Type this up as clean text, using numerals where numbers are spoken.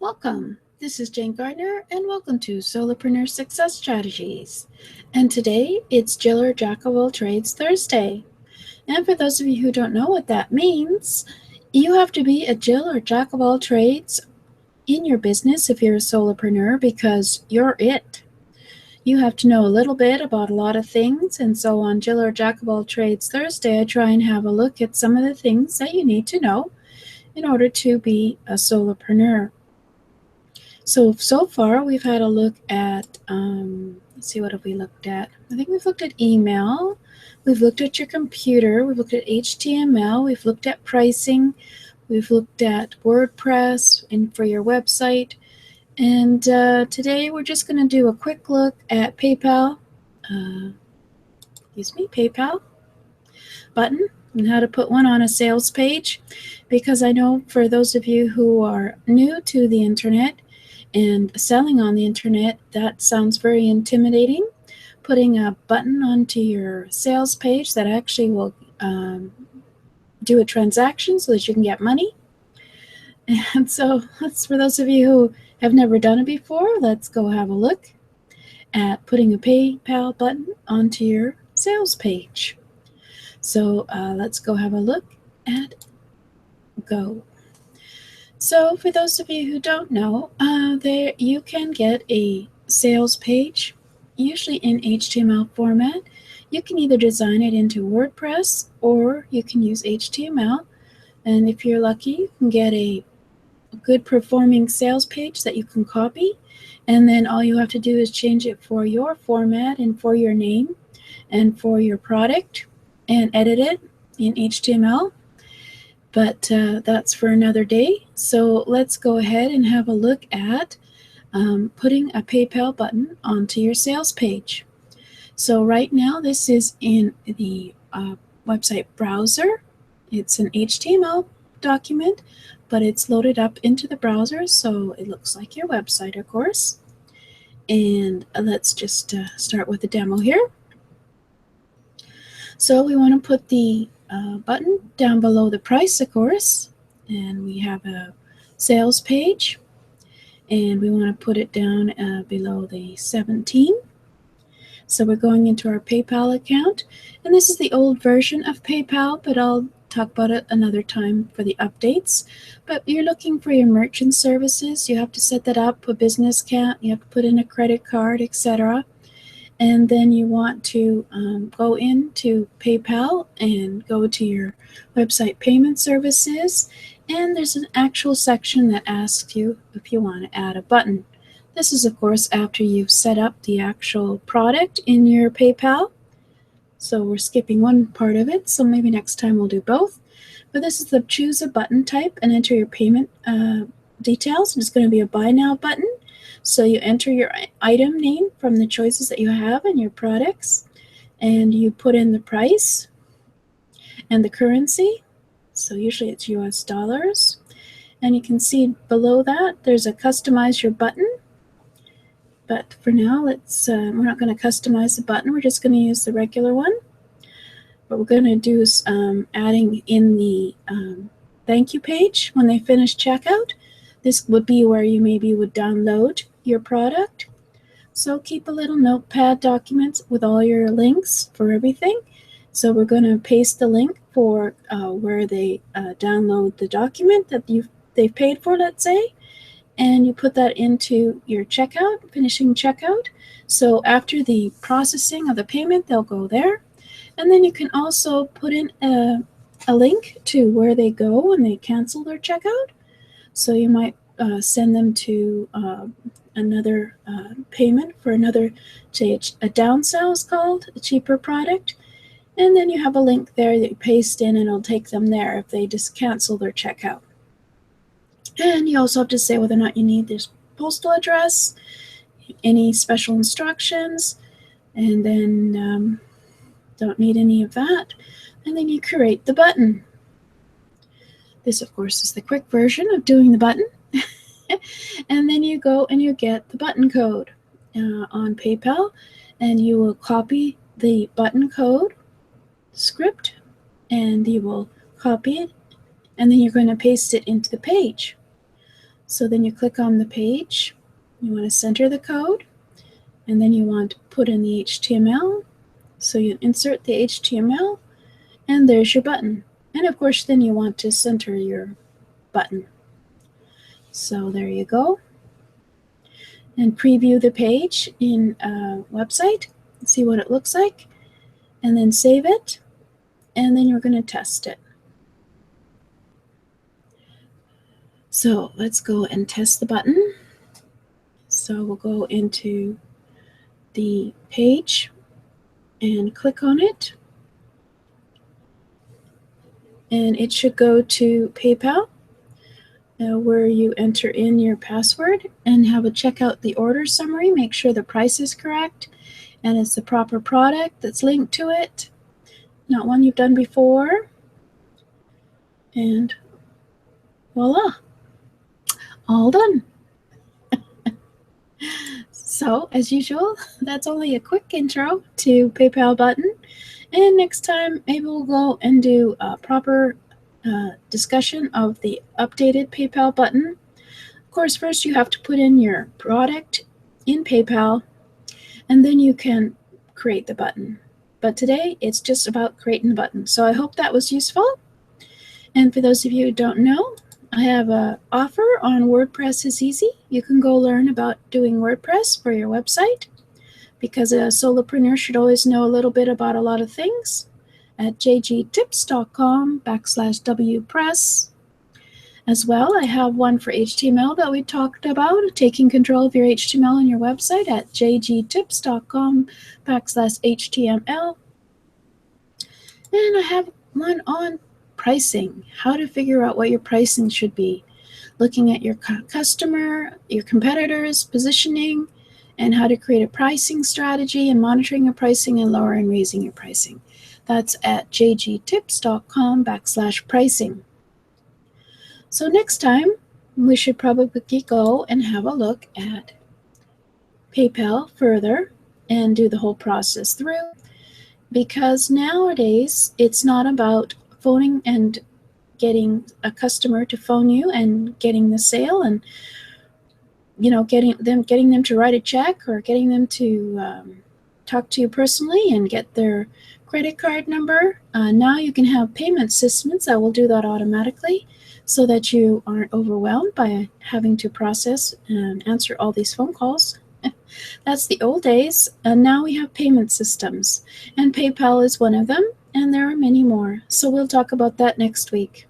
Welcome. This is Jane Gardner, and welcome to Solopreneur Success Strategies. And today it's Jill or Jack of All Trades Thursday. And for those of you who don't know what that means, you have to be a Jill or Jack of all trades in your business if you're a solopreneur because you're it. You have to know a little bit about a lot of things, and so on Jill or Jack of All Trades Thursday, I try and have a look at some of the things that you need to know in order to be a solopreneur. So far we've had a look at, let's see, what have we looked at? I think we've looked at email, we've looked at your computer, we've looked at HTML, we've looked at pricing, we've looked at WordPress and for your website. And today we're just going to do a quick look at PayPal button and how to put one on a sales page, because I know for those of you who are new to the internet and selling on the internet, that sounds very intimidating. Putting a button onto your sales page that actually will do a transaction so that you can get money. And so that's for those of you who have never done it before. Let's go have a look at putting a PayPal button onto your sales page. So let's go have a look at go. So for those of you who don't know, there you can get a sales page, usually in HTML format. You can either design it into WordPress or you can use HTML. And if you're lucky, you can get a good performing sales page that you can copy. And then all you have to do is change it for your format and for your name and for your product and edit it in HTML. But that's for another day. So let's go ahead and have a look at putting a PayPal button onto your sales page. So right now this is in the website browser. It's an HTML document, but it's loaded up into the browser, so it looks like your website, of course. And let's just start with the demo here. So we want to put the button down below the price, of course, and we have a sales page, and we want to put it down below the 17. So we're going into our PayPal account, and this is the old version of PayPal, but I'll talk about it another time for the updates. But you're looking for your merchant services. You have to set that up, a business account, you have to put in a credit card, etc. And then you want to go into PayPal and go to your website payment services. And there's an actual section that asks you if you want to add a button. This is, of course, after you've set up the actual product in your PayPal. So we're skipping one part of it, so maybe next time we'll do both. But this is the choose a button type and enter your payment details. It's going to be a buy now button. So you enter your item name from the choices that you have in your products, and you put in the price and the currency. So usually it's US dollars. And you can see below that there's a customize your button. But for now, we're not going to customize the button. We're just going to use the regular one. What we're going to do is adding in the thank you page when they finish checkout. This would be where you maybe would download your product. So keep a little notepad document with all your links for everything. So we're going to paste the link for where they download the document that they've paid for, let's say. And you put that into your checkout, finishing checkout. So after the processing of the payment, they'll go there. And then you can also put in a link to where they go when they cancel their checkout. So you might send them to another payment for another, say a downsell is called, a cheaper product. And then you have a link there that you paste in and it'll take them there if they just cancel their checkout. And you also have to say whether or not you need this postal address, any special instructions, and then don't need any of that. And then you create the button. This, of course, is the quick version of doing the button. And then you go and you get the button code on PayPal, and you will copy the button code script, and you will copy it, and then you're going to paste it into the page. So then you click on the page, you want to center the code, and then you want to put in the HTML. So you insert the HTML, and there's your button. And of course, then you want to center your button. So there you go. And preview the page in a website, see what it looks like, and then save it, and then you're going to test it. So let's go and test the button. So we'll go into the page and click on it. And it should go to PayPal, where you enter in your password and have a check out the order summary. Make sure the price is correct and it's the proper product that's linked to it, not one you've done before. And voila, all done. So, as usual, that's only a quick intro to PayPal button. And next time, maybe we'll go and do a proper discussion of the updated PayPal button. Of course, first you have to put in your product in PayPal, and then you can create the button. But today, it's just about creating the button. So I hope that was useful. And for those of you who don't know, I have an offer on WordPress is Easy. You can go learn about doing WordPress for your website, because a solopreneur should always know a little bit about a lot of things, at jgtips.com/wpress. As well, I have one for HTML that we talked about, taking control of your HTML on your website, at jgtips.com/html. And I have one on pricing, how to figure out what your pricing should be, looking at your customer, your competitors, positioning, and how to create a pricing strategy and monitoring your pricing and lower and raising your pricing. That's at jgtips.com/pricing. So next time, we should probably go and have a look at PayPal further and do the whole process through, because nowadays it's not about phoning and getting a customer to phone you and getting the sale and getting them to write a check or getting them to talk to you personally and get their credit card number. Now you can have payment systems that will do that automatically, so that you aren't overwhelmed by having to process and answer all these phone calls. That's the old days, and now we have payment systems, and PayPal is one of them, and there are many more. So we'll talk about that next week.